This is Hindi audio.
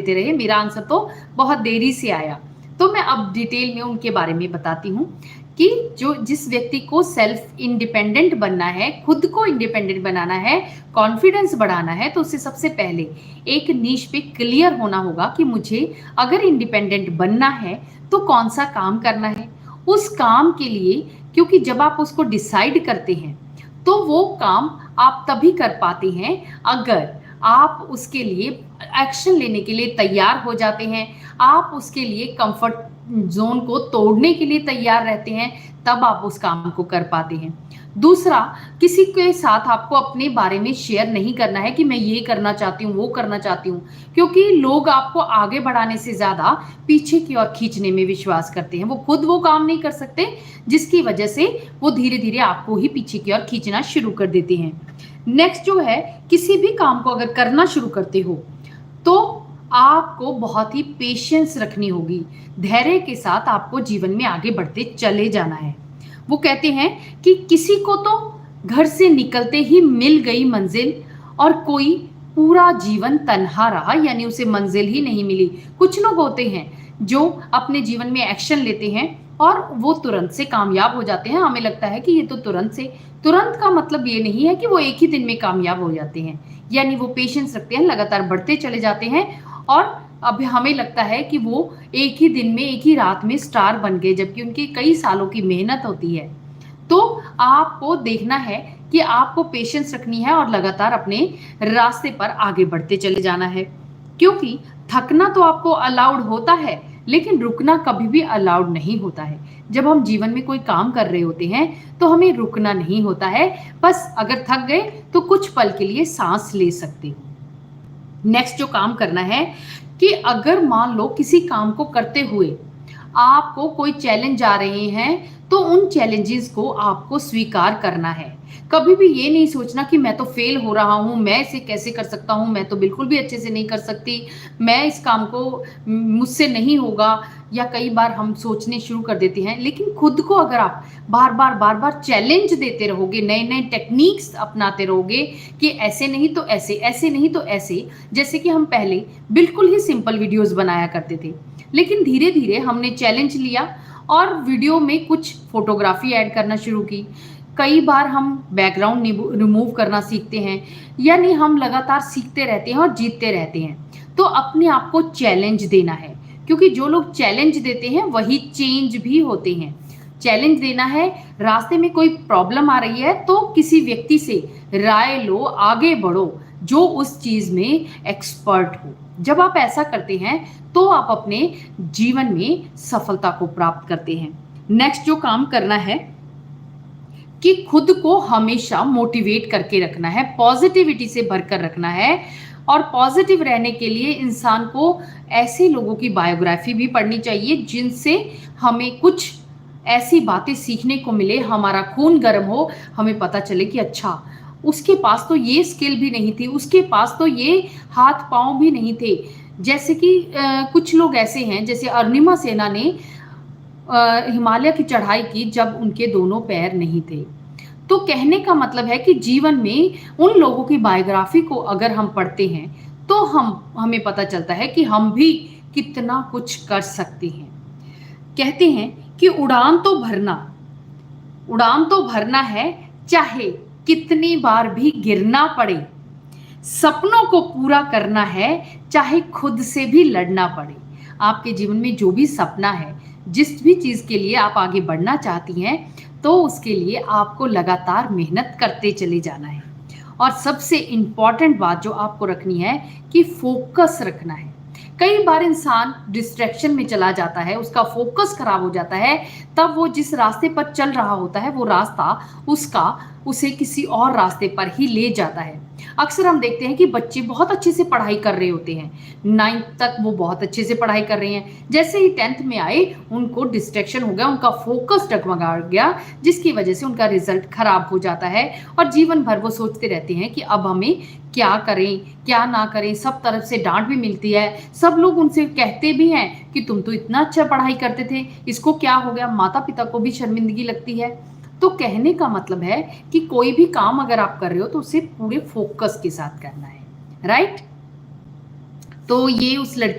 देते रहे, मेरा आंसर तो बहुत देरी से आया। तो मैं अब डिटेल में उनके बारे में बताती हूँ कि जो जिस व्यक्ति को सेल्फ इंडिपेंडेंट बनना है, खुद को इंडिपेंडेंट बनाना है, कॉन्फिडेंस बढ़ाना है, तो उसे सबसे पहले एक नीश पे क्लियर होना होगा कि मुझे अगर इंडिपेंडेंट बनना है तो कौन सा काम करना है। उस काम के लिए, क्योंकि जब आप उसको डिसाइड करते हैं तो वो काम आप तभी कर पाते हैं अगर आप उसके लिए एक्शन लेने के लिए तैयार हो जाते हैं, आप उसके लिए कंफर्ट जोन को तोड़ने के लिए तैयार रहते हैं, तब आप उस काम को कर पाते हैं। दूसरा, किसी के साथ आपको अपने बारे में शेयर नहीं करना है कि मैं ये करना चाहती हूँ, वो करना चाहती हूँ, क्योंकि लोग आपको आगे बढ़ाने से ज़्यादा पीछे की ओर खींचने में विश्वास करते हैं। वो खुद वो काम नहीं कर सकते, जिसकी वजह से वो धीरे-धीरे आपको ही पीछे की ओर खींचना शुरू कर देते हैं। नेक्स्ट जो है, किसी भी काम को अगर करना शुरू करते हो, तो आपको बहुत ही पेशेंस रखनी होगी। धैर्य के साथ आपको जीवन में आगे बढ़ते चले जाना है। वो कहते हैं कि किसी को तो घर से निकलते ही मिल गई मंजिल और कोई पूरा जीवन तन्हा रहा, यानी उसे मंजिल ही नहीं मिली। कुछ लोग होते हैं जो अपने जीवन में एक्शन लेते हैं और वो तुरंत से कामयाब हो जाते हैं। हमें लगता है कि ये तो तुरंत का मतलब ये नहीं है कि वो एक ही दिन में कामयाब हो जाते हैं, यानी वो पेशेंस रखते हैं, लगातार बढ़ते चले जाते हैं और अब हमें लगता है कि वो एक ही दिन में, एक ही रात में स्टार बन गए, जबकि उनकी कई सालों की मेहनत होती है। तो आपको देखना है कि आपको पेशेंस रखनी है और लगातार अपने रास्ते पर आगे बढ़ते चले जाना है, क्योंकि थकना तो आपको अलाउड होता है, लेकिन रुकना कभी भी अलाउड नहीं होता है। जब हम जीवन में कोई काम कर रहे होते हैं तो हमें रुकना नहीं होता है, बस अगर थक गए तो कुछ पल के लिए सांस ले सकते हो। नेक्स्ट जो काम करना है कि अगर मान लो किसी काम को करते हुए आपको कोई चैलेंज आ रहे हैं, तो उन चैलेंजेस को आपको स्वीकार करना है। कभी भी ये नहीं सोचना कि मैं तो फेल हो रहा हूँ, मैं इसे कैसे कर सकता हूँ, मैं तो बिल्कुल भी अच्छे से नहीं कर सकती, मैं इस काम को मुझसे नहीं होगा, या कई बार हम सोचने शुरू कर देते हैं। लेकिन खुद को अगर आप बार बार चैलेंज देते रहोगे, नए नए टेक्निक्स अपनाते रहोगे कि ऐसे नहीं तो ऐसे, ऐसे नहीं तो ऐसे, जैसे कि हम पहले बिल्कुल ही सिंपल वीडियोस बनाया करते थे, लेकिन धीरे धीरे हमने चैलेंज लिया और वीडियो में कुछ फोटोग्राफी ऐड करना शुरू की। कई बार हम बैकग्राउंड रिमूव करना सीखते हैं, यानी हम लगातार सीखते रहते हैं और जीतते रहते हैं। तो अपने आप को चैलेंज देना है, क्योंकि जो लोग चैलेंज देते हैं वही चेंज भी होते हैं। चैलेंज देना है, रास्ते में कोई प्रॉब्लम आ रही है तो किसी व्यक्ति से राय लो, आगे बढ़ो जो उस चीज में एक्सपर्ट हो। जब आप ऐसा करते हैं तो आप अपने जीवन में सफलता को प्राप्त करते हैं। नेक्स्ट जो काम करना है कि खुद को हमेशा मोटिवेट करके रखना है, पॉजिटिविटी से भरकर रखना है। और पॉजिटिव रहने के लिए इंसान को ऐसे लोगों की बायोग्राफी भी पढ़नी चाहिए जिनसे हमें कुछ ऐसी बातें सीखने को मिले, हमारा खून गर्म हो, हमें पता चले कि अच्छा उसके पास तो ये स्किल भी नहीं थी, उसके पास तो ये हाथ पांव भी नहीं थे। जैसे कि कुछ लोग ऐसे हैं, जैसे अरुणिमा सेना ने हिमालय की चढ़ाई की जब उनके दोनों पैर नहीं थे। तो कहने का मतलब है कि जीवन में उन लोगों की बायोग्राफी को अगर हम पढ़ते हैं तो हमें पता चलता है कि हम भी कितना कुछ कर सकते हैं। कहते हैं कि उड़ान तो भरना है, चाहे कितनी बार भी गिरना पड़े। सपनों को पूरा करना है, चाहे खुद से भी लड़ना पड़े। आपके जीवन में जो भी सपना है, जिस भी चीज के लिए आप आगे बढ़ना चाहती हैं, तो उसके लिए आपको लगातार मेहनत करते चले जाना है। और सबसे इंपॉर्टेंट बात जो आपको रखनी है कि फोकस रखना है। कई बार इंसान डिस्ट्रैक्शन में चला जाता है, उसका फोकस खराब हो जाता है, तब वो जिस रास्ते पर चल रहा होता है वो रास्ता उसे किसी और रास्ते पर ही ले जाता है। अक्सर हम देखते हैं कि बच्चे बहुत अच्छे से पढ़ाई कर रहे होते हैं, 9th तक वो बहुत अच्छे से पढ़ाई कर रहे हैं, जैसे ही 10th में आए उनको डिस्ट्रैक्शन हो गया, उनका फोकस डगमगा गया, जिसकी वजह से उनका रिजल्ट खराब हो जाता है और जीवन भर वो सोचते रहते हैं कि अब हमें क्या करें क्या ना करें। सब तरफ से डांट भी मिलती है, सब लोग उनसे कहते भी हैं कि तुम तो इतना अच्छा पढ़ाई करते थे, इसको क्या हो गया। माता पिता को भी शर्मिंदगी लगती है। तो कहने का मतलब है कि कोई भी काम अगर आप कर रहे हो तो उसे पूरे फोकस के साथ करना है, राइट। तो ये उस लड़की